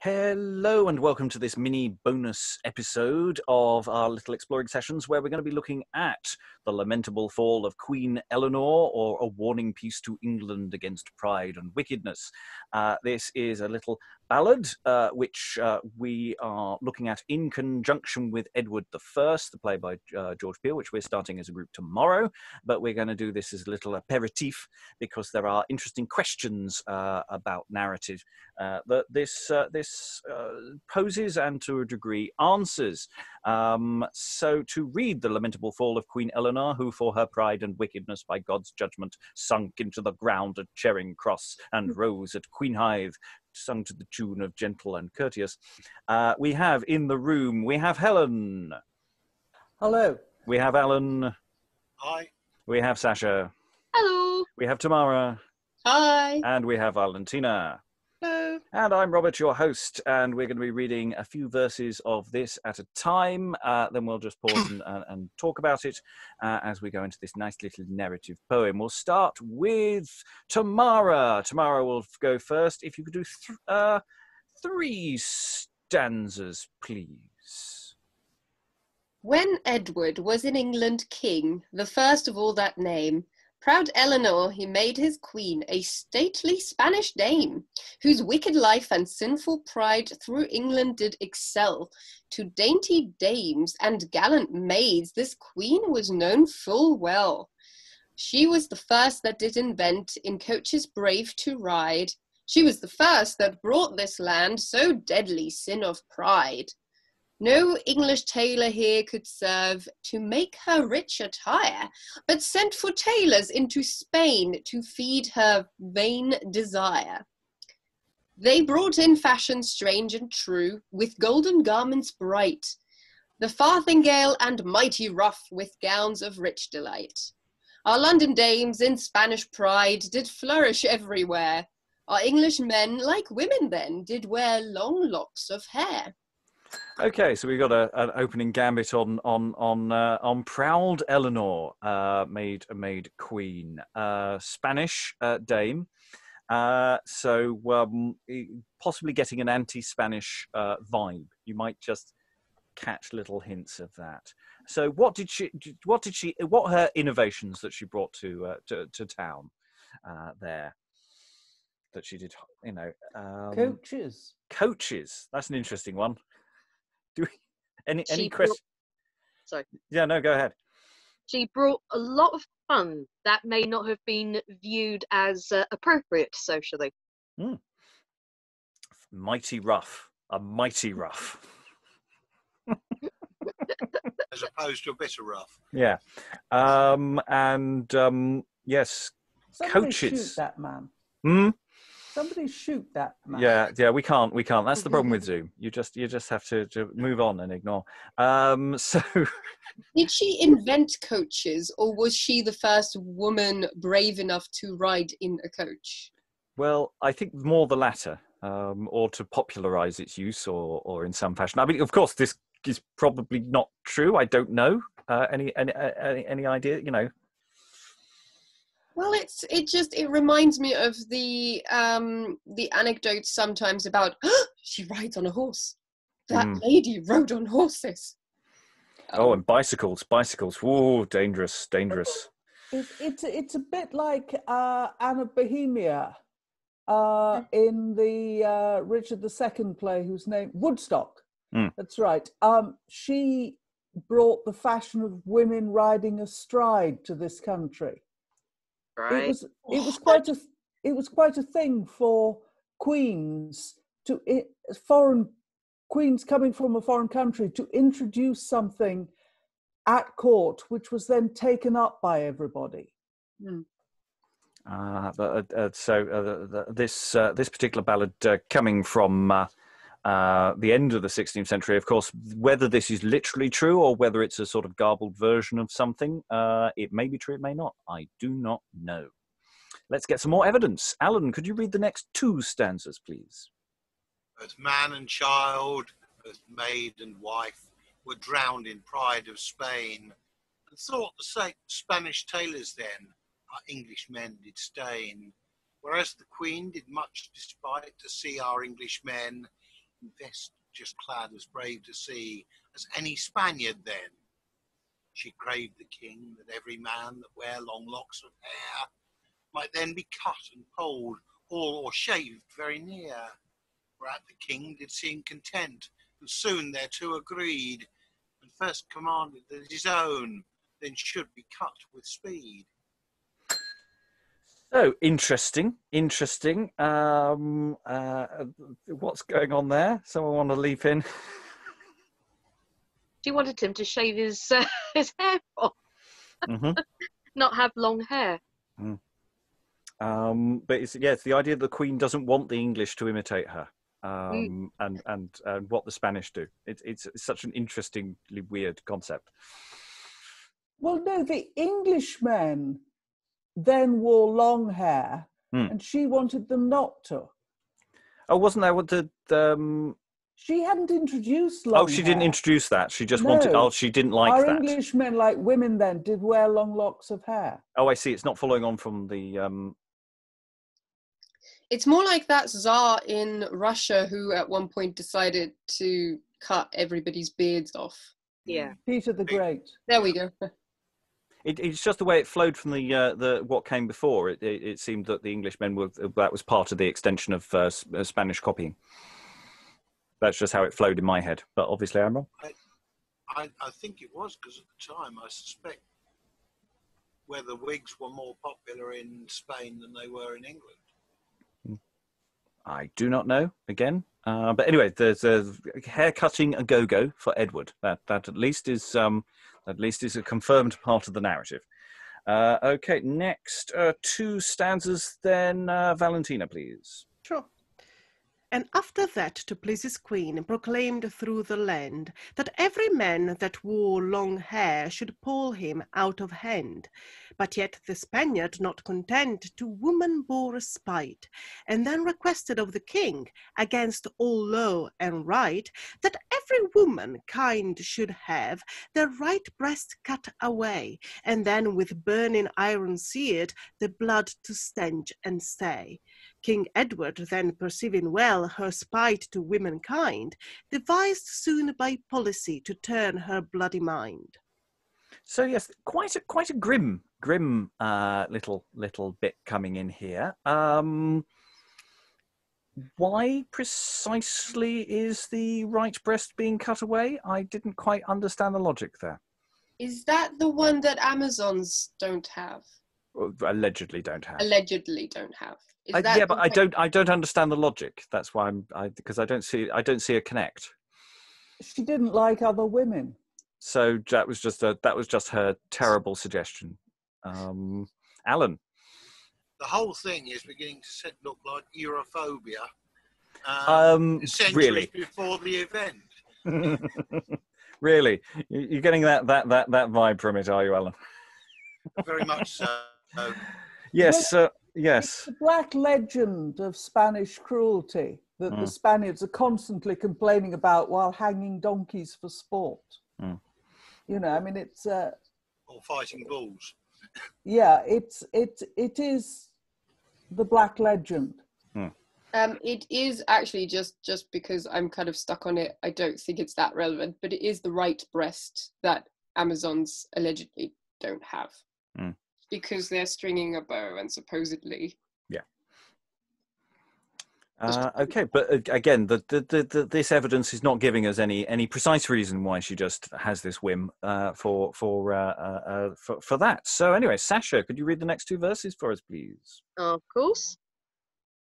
Hello and welcome to this mini bonus episode of our little exploring sessions where we're going to be looking at the lamentable fall of Queen Elenor, or a warning piece to England against pride and wickedness. This is a little ballad which we are looking at in conjunction with Edward I, the play by George Peele, which we're starting as a group tomorrow, but we're going to do this as a little aperitif because there are interesting questions about narrative that this poses and to a degree answers. So to read the lamentable fall of Queen Elenor, who for her pride and wickedness by God's judgment sunk into the ground at Charing Cross and rose at Queen-hive, sung to the tune of Gentle and Courteous. We have in the room, we have Helen. Hello. We have Alan. Hi. We have Sascha. Hello. We have Tamara. Hi. And we have Valentina. Hello. And I'm Robert, your host, and we're going to be reading a few verses of this at a time. Then we'll just pause and talk about it as we go into this nice little narrative poem. We'll start with Tamara. Tamara will go first. If you could do three stanzas, please. When Edward was in England king, the first of all that name, proud Elenor he made his queen, a stately Spanish dame, whose wicked life and sinful pride through England did excel. To dainty dames and gallant maids this queen was known full well. She was the first that did invent in coaches brave to ride. She was the first that brought this land so deadly sin of pride. No English tailor here could serve to make her rich attire, but sent for tailors into Spain to feed her vain desire. They brought in fashion strange and true, with golden garments bright, the farthingale and mighty ruff with gowns of rich delight. Our London dames in Spanish pride did flourish everywhere. Our English men, like women then, did wear long locks of hair. Okay, so we've got an opening gambit on proud Elenor, made queen, Spanish dame. So possibly getting an anti-Spanish vibe. You might just catch little hints of that. So what are her innovations that she brought to town there? That she did, Coaches. Coaches. That's an interesting one. Do we, any brought, questions? sorry. Yeah, no, go ahead. She brought a lot of fun that may not have been viewed as appropriate socially. Mighty rough. A mighty rough. As opposed to a bit of rough. Yeah. Yes, Somebody coaches. shoot that man. Somebody shoot that man. Yeah, we can't. That's the problem with Zoom. You just have to move on and ignore. So Did she invent coaches, or was she the first woman brave enough to ride in a coach? well, I think more the latter, or to popularize its use or in some fashion. I mean, of course, this is probably not true. I don't know. Any idea, Well, it reminds me of the anecdotes sometimes about she rides on a horse. That lady rode on horses. And bicycles. Whoa, dangerous. It's a bit like Anna Bohemia in the Richard II play, whose name Woodstock. That's right. She brought the fashion of women riding astride to this country. Right. It was quite a thing for queens foreign queens coming from a foreign country to introduce something at court, which was then taken up by everybody. This particular ballad coming from the end of the 16th century, of course, whether this is literally true or whether it's a sort of garbled version of something, it may be true, it may not. I do not know. Let's get some more evidence. Alan, could you read the next two stanzas, please? Both man and child, both maid and wife, were drowned in pride of Spain, and thought the sake Spanish tailors then our English men did stain. Whereas the Queen did much despite to see our English men in vest just clad as brave to see as any Spaniard then. She craved the king that every man that wear long locks of hair might then be cut and polled, all or shaved very near. Whereat the king did seem content, and soon thereto agreed, and first commanded that his own then should be cut with speed. So interesting. What's going on there? Someone want to leap in? She wanted him to shave his hair off, not have long hair. But it's the idea that the Queen doesn't want the English to imitate her, and what the Spanish do. It's such an interestingly weird concept. Well, no, the Englishmen then wore long hair, and she wanted them not to. Oh, wasn't that what the? She hadn't introduced long hair. Oh, she didn't introduce that. She just wanted. Oh, she didn't like Our that. Englishmen, like women then, did wear long locks of hair. Oh, I see. It's not following on from the. It's more like that Tsar in Russia who at one point decided to cut everybody's beards off. Yeah. Peter the Great. There we go. It's just the way it flowed from the what came before. It seemed that the Englishmen that was part of the extension of Spanish copying. That's just how it flowed in my head. But obviously I'm wrong. I think it was because at the time I suspect where the wigs were more popular in Spain than they were in England. I do not know again. But anyway, there's a hair cutting a go-go for Edward. That at least is a confirmed part of the narrative. Okay, next 2 stanzas then. Valentina, please. Sure. And after that, to please his queen, proclaimed through the land that every man that wore long hair should pull him out of hand. But yet the Spaniard, not content, to woman bore a spite, and then requested of the king, against all law and right, that every woman kind should have their right breast cut away, and then with burning iron seared, the blood to stench and stay. King Edward, then perceiving well her spite to womankind, devised soon by policy to turn her bloody mind. So yes, quite a grim little bit coming in here. Why precisely is the right breast being cut away? I didn't quite understand the logic there. Is that the one that Amazons don't have? Well, allegedly don't have. Allegedly don't have. Yeah, but I don't understand the logic. That's why because I don't see a connect. She didn't like other women. So that was just her terrible suggestion. Alan, The whole thing is beginning to look like Europhobia. Centuries really? before the event. Really, you're getting that vibe from it, are you, Alan? Very much so. Yes, yes. It's the black legend of Spanish cruelty that the Spaniards are constantly complaining about while hanging donkeys for sport. You know, I mean, it's or fighting bulls. Yeah, it is the black legend. It is actually just because I'm kind of stuck on it. I don't think it's that relevant, but it is the right breast that Amazons allegedly don't have because they're stringing a bow and supposedly. Yeah. Okay, but again, this evidence is not giving us any precise reason why she just has this whim for that. So anyway, Sascha, could you read the next 2 verses for us, please? Of course.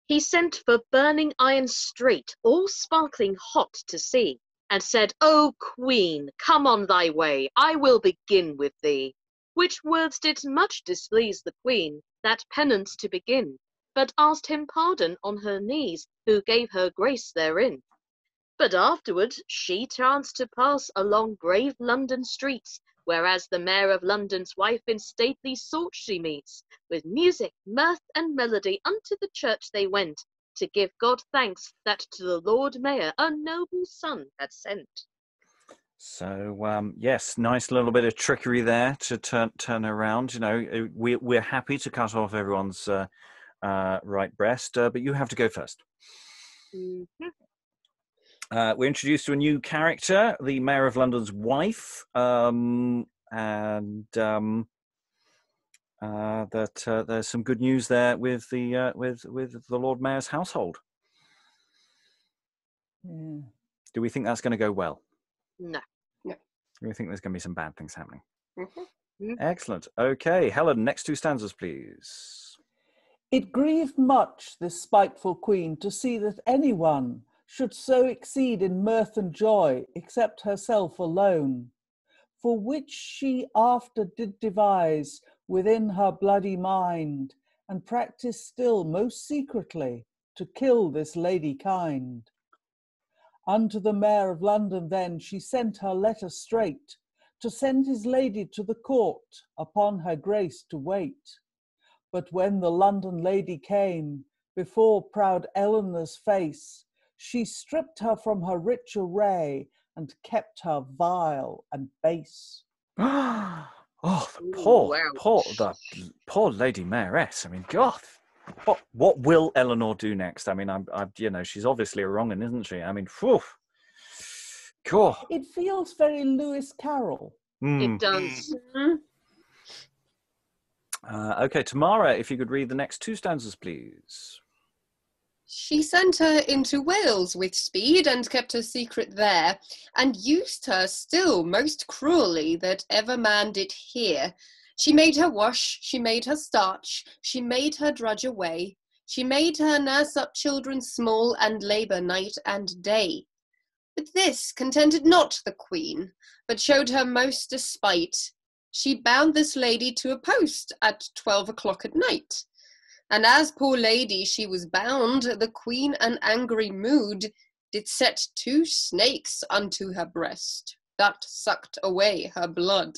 He sent for burning iron straight, all sparkling hot to see, and said, O Queen, come on thy way, I will begin with thee. Which words did much displease the Queen, that penance to begin, but asked him pardon on her knees, who gave her grace therein. But afterward she chanced to pass along grave London streets, whereas the mayor of London's wife in stately sort she meets, with music, mirth, and melody unto the church they went, to give God thanks that to the Lord Mayor a noble son had sent. So yes, nice little bit of trickery there to turn around. You know, we're happy to cut off everyone's right breast, but you have to go first. we're introduced to a new character, the Mayor of London's wife, and that there's some good news there with the Lord Mayor's household. Yeah. Do we think that's going to go well? No. No. Do we think there's going to be some bad things happening? Mm-hmm. Excellent. Okay, Helen, next 2 stanzas, please. It grieved much, this spiteful queen, to see that anyone should so exceed in mirth and joy, except herself alone, for which she after did devise within her bloody mind, and practice still most secretly to kill this lady kind. Unto the Mayor of London then she sent her letter straight, to send his lady to the court, upon her grace to wait. But when the London lady came, before proud Eleanor's face, she stripped her from her rich array, and kept her vile and base. Oh, the Ooh, poor Lady Mayoress. I mean, God, what will Elenor do next? I mean, she's obviously a wrong one, isn't she? I mean, whew. God. It feels very Lewis Carroll. It does. Mm-hmm. Okay, Tamara, if you could read the next 2 stanzas, please. She sent her into Wales with speed, and kept her secret there, and used her still most cruelly that ever man did hear. She made her wash, she made her starch, she made her drudge away, she made her nurse up children small, and labour night and day. But this contented not the queen, but showed her most despite. She bound this lady to a post at 12 o'clock at night. And as poor lady she was bound, the queen an angry mood did set 2 snakes unto her breast, that sucked away her blood.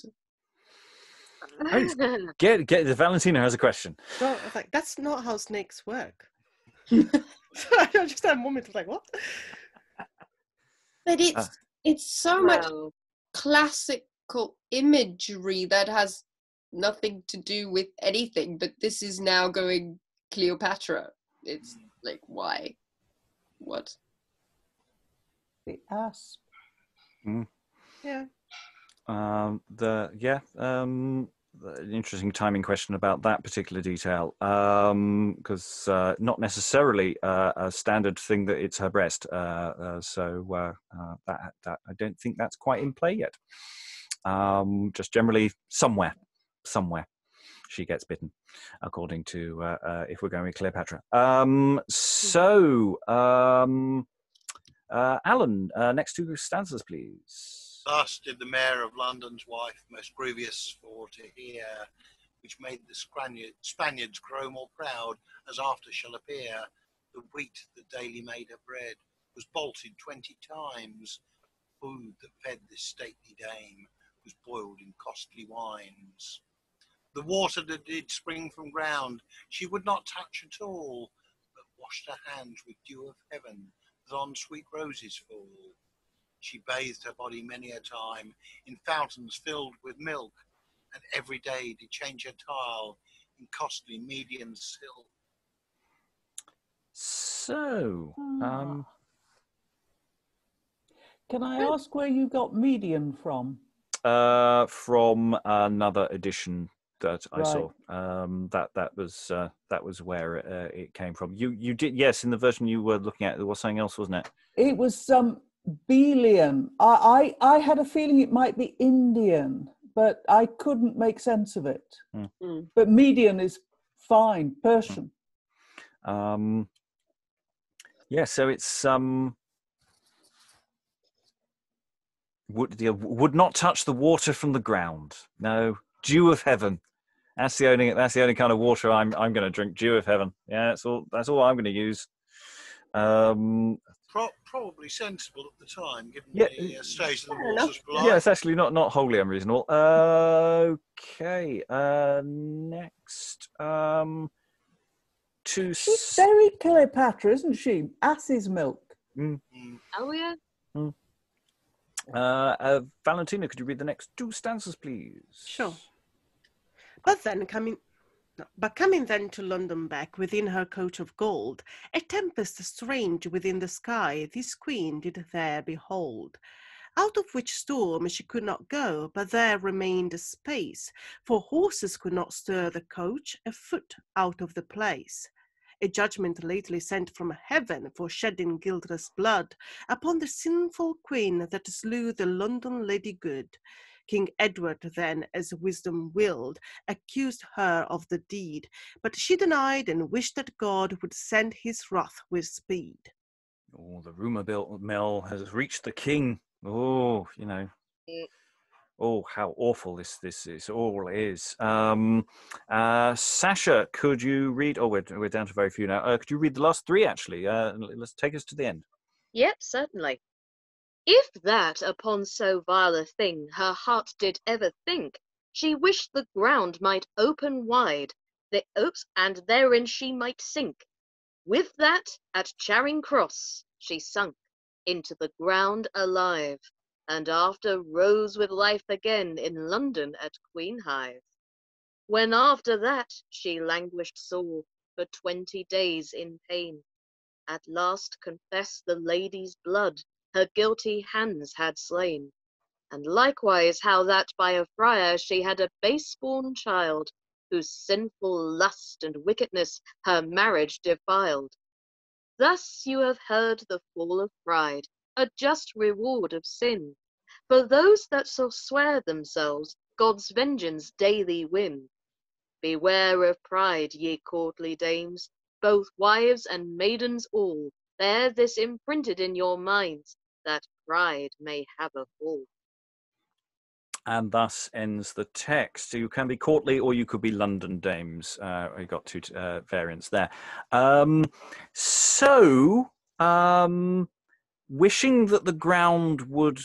Get Valentina has a question. So I was like, that's not how snakes work. So I just had a moment of like, what? But it's so much Well, classical imagery that has nothing to do with anything, but this is now going Cleopatra. It's like, why? What? The asp. Yeah. An interesting timing question about that particular detail, because not necessarily a standard thing that it's her breast. So that I don't think that's quite in play yet. Just generally somewhere she gets bitten, according to if we're going with Cleopatra. Alan, next 2 stanzas, please. Thus did the Mayor of London's wife most grievous for to hear, which made the Spaniards grow more proud, as after shall appear. The wheat that daily made her bread was bolted 20 times. Food that fed this stately dame was boiled in costly wines. The water that did spring from ground she would not touch at all, but washed her hands with dew of heaven that on sweet roses fall. She bathed her body many a time in fountains filled with milk, and every day did change her tile in costly Median silk. So, Can I ask where you got median from? from another edition that I saw, that was where it came from. You did, yes, in the version you were looking at, there was something else, wasn't it? It was Belian. I had a feeling it might be Indian, but I couldn't make sense of it. But Median is fine, Persian. Yeah, so it's would not touch the water from the ground. No, dew of heaven. That's the only kind of water I'm going to drink. Dew of heaven. Yeah, that's all I'm going to use. Probably sensible at the time, given the stage of the waters were like. Yeah, it's actually not wholly unreasonable. Okay, next. She's very Cleopatra, isn't she? Ass's milk. Oh, yeah. Valentina, could you read the next 2 stanzas, please? Sure. But then But coming then to London back within her coach of gold, a tempest strange within the sky this queen did there behold. Out of which storm she could not go, but there remained a space, for horses could not stir the coach a foot out of the place. A judgment lately sent from heaven for shedding guiltless blood upon the sinful queen that slew the London Lady Good. King Edward then, as wisdom willed, accused her of the deed, but she denied and wished that God would send his wrath with speed. Oh, the rumour mill has reached the king. Oh, you know. Oh, how awful this all is. Sascha, could you read? Oh, we're down to very few now. Could you read the last three, actually? Let's take us to the end. Yep, certainly. If that upon so vile a thing her heart did ever think, she wished the ground might open wide, and therein she might sink. With that, at Charing Cross, she sunk into the ground alive, and after rose with life again in London at Queen-hive. When after that she languished sore for 20 days in pain, at last confessed the lady's blood her guilty hands had slain, and likewise how that by a friar she had a base-born child, whose sinful lust and wickedness her marriage defiled. Thus you have heard the fall of pride, a just reward of sin. For those that so swear themselves, God's vengeance daily win. Beware of pride, ye courtly dames, both wives and maidens all. Bear this imprinted in your minds, that pride may have a fall. And thus ends the text. So you can be courtly or you could be London dames. We got two variants there. Wishing that the ground would,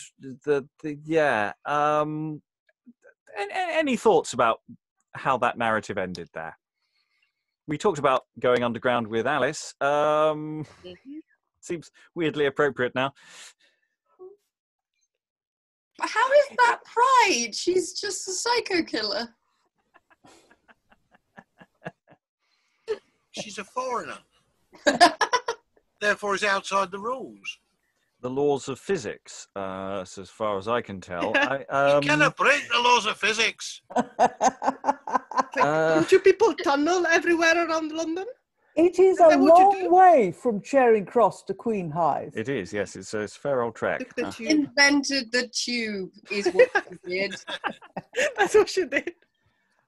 any thoughts about how that narrative ended there? We talked about going underground with Alice. Seems weirdly appropriate now. How is that pride? She's just a psycho killer. She's a foreigner. Therefore, is outside the rules. The laws of physics, as far as I can tell. You cannot break the laws of physics. Do people tunnel everywhere around London? It is a long way from Charing Cross to Queen-hive. It is, yes. It's a fair old trek. Invented the tube is what she did. That's what she did.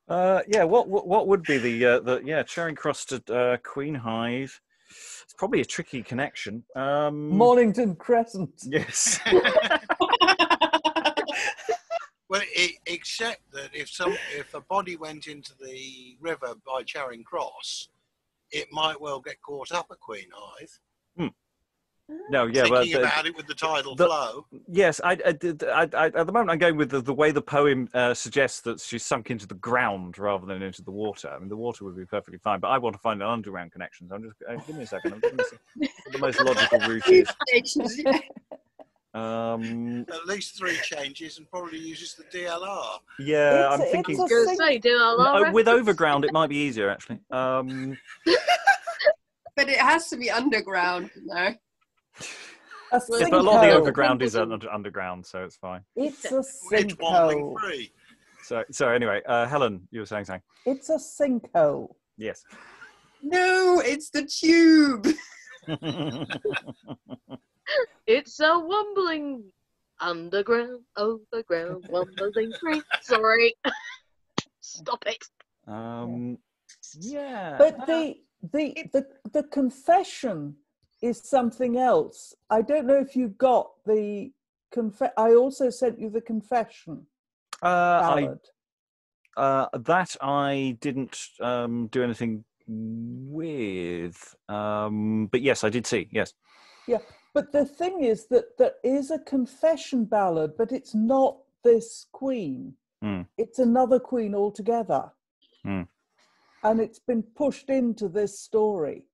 What would be the Charing Cross to Queen-hive? It's probably a tricky connection. Mornington Crescent. Yes. Well, except that if a body went into the river by Charing Cross, it might well get caught up at Queen-hive. No, yeah, thinking about it with the tidal flow. Yes, at the moment I'm going with the way the poem suggests that she sunk into the ground rather than into the water. I mean, the water would be perfectly fine, but I want to find an underground connection. So I'm just give me a second. I'm just going to see what the most logical route is. At least 3 changes and probably uses the DLR. Yeah, I'm thinking. With overground, it might be easier actually. But it has to be underground, no. But a lot of the overground is underground, so it's fine. It's a sinkhole. So anyway, Helen, you were saying something. It's a sinkhole. Yes. No, it's the tube. It's a wumbling underground, overground, wumbling tree. Sorry. Stop it. Yeah. But the confession is something else. I don't know if you got the I also sent you the confession ballad. That I didn't do anything with, but yes, I did see. Yes. Yeah, but the thing is that there is a confession ballad, but it's not this queen. It's another queen altogether, and it's been pushed into this story.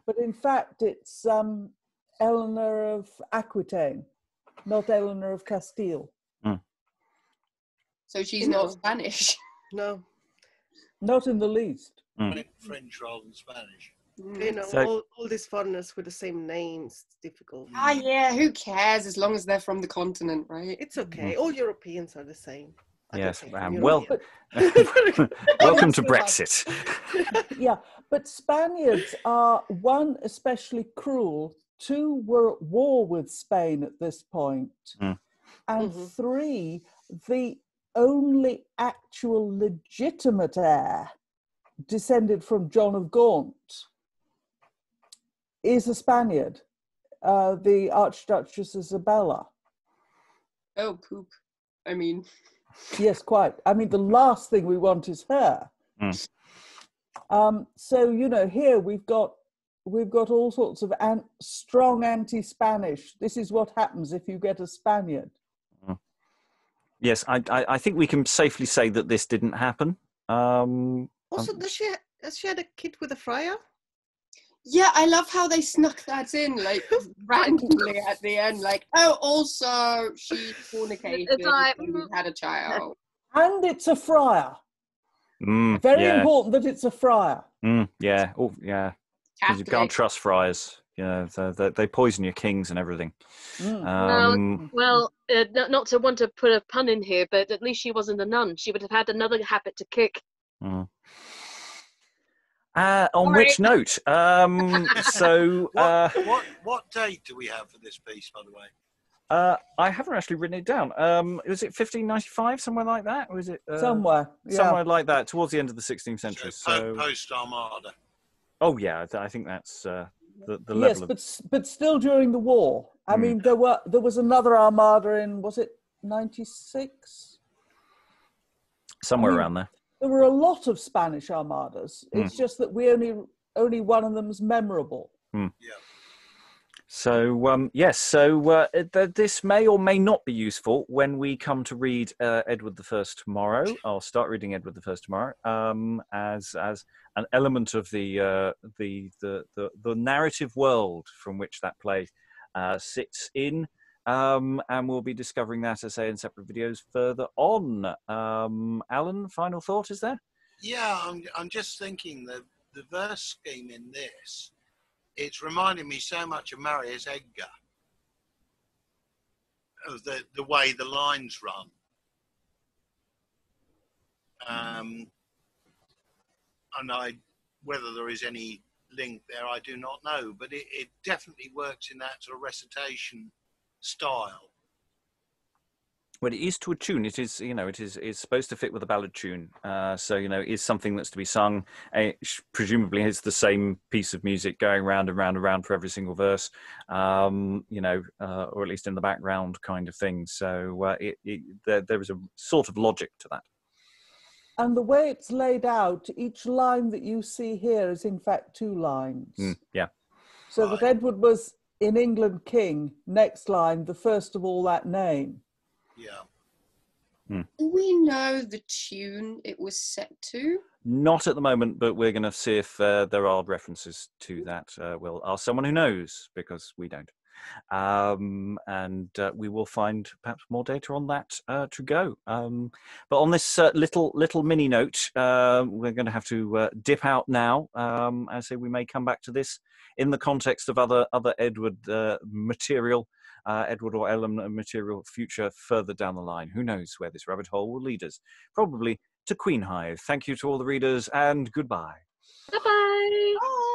But in fact, it's Eleanor of Aquitaine, not Eleanor of Castile. So she's not Spanish. No. Not in the least. French rather than Spanish. You know, So- all these foreigners with the same names, it's difficult. Ah, yeah, who cares as long as they're from the continent, right? It's okay. All Europeans are the same. I don't Yes, think I'm well, European. welcome to Brexit. Yeah, but Spaniards are, one, especially cruel, two, were at war with Spain at this point, and three, the only actual legitimate heir descended from John of Gaunt is a Spaniard, the Archduchess Isabella. Oh, poop. I mean... Yes, quite. I mean, the last thing we want is her. So, you know, here we've got all sorts of strong anti-Spanish. This is what happens if you get a Spaniard. Yes, I think we can safely say that this didn't happen. Also, has she had a kid with a friar? Yeah, I love how they snuck that in, like, randomly at the end, like, oh, also, she fornicated It's like, and had a child. And it's a friar. Very important that it's a friar. Yeah, oh, yeah. Because you can't trust friars. You know, they poison your kings and everything. Well, not to want to put a pun in here, but at least she wasn't a nun. She would have had another habit to kick. On which note, so... What date do we have for this piece, by the way? I haven't actually written it down. Was it 1595, somewhere like that? Or is it... somewhere, yeah. Somewhere like that, towards the end of the 16th century. So post-Armada. Oh, yeah, I think that's the level yes, of... but still during the war. I mean, there was another Armada in, was it 96? Somewhere around there. There were a lot of Spanish armadas. It's just that only one of them's memorable. Yeah. So, yes, this may or may not be useful when we come to read Edward I tomorrow. I'll start reading Edward I tomorrow as an element of the narrative world from which that play sits in. And we'll be discovering that, as I say, in separate videos further on. Alan, final thought, is there? Yeah, I'm just thinking the verse scheme in this, it's reminding me so much of Marius Edgar, of the way the lines run. And whether there is any link there, I do not know, but it definitely works in that sort of recitation style. Well, it is to a tune. It is, it's supposed to fit with a ballad tune. So, is something that's to be sung. Presumably, it's the same piece of music going round and round and round for every single verse, or at least in the background kind of thing. So, there is a sort of logic to that. And the way it's laid out, each line that you see here is in fact two lines. Yeah. So that Edward was in England king, next line, the first of all that name. Yeah. Do we know the tune it was set to? Not at the moment, but we're going to see if there are references to that. We'll ask someone who knows, because we don't. And we will find perhaps more data on that to go. But on this little mini note, we're going to have to dip out now. As I say, we may come back to this in the context of other Edward material, Edward or Ellen material future further down the line. Who knows where this rabbit hole will lead us? Probably to Queen-hive. Thank you to all the readers, and goodbye. Bye-bye. Bye.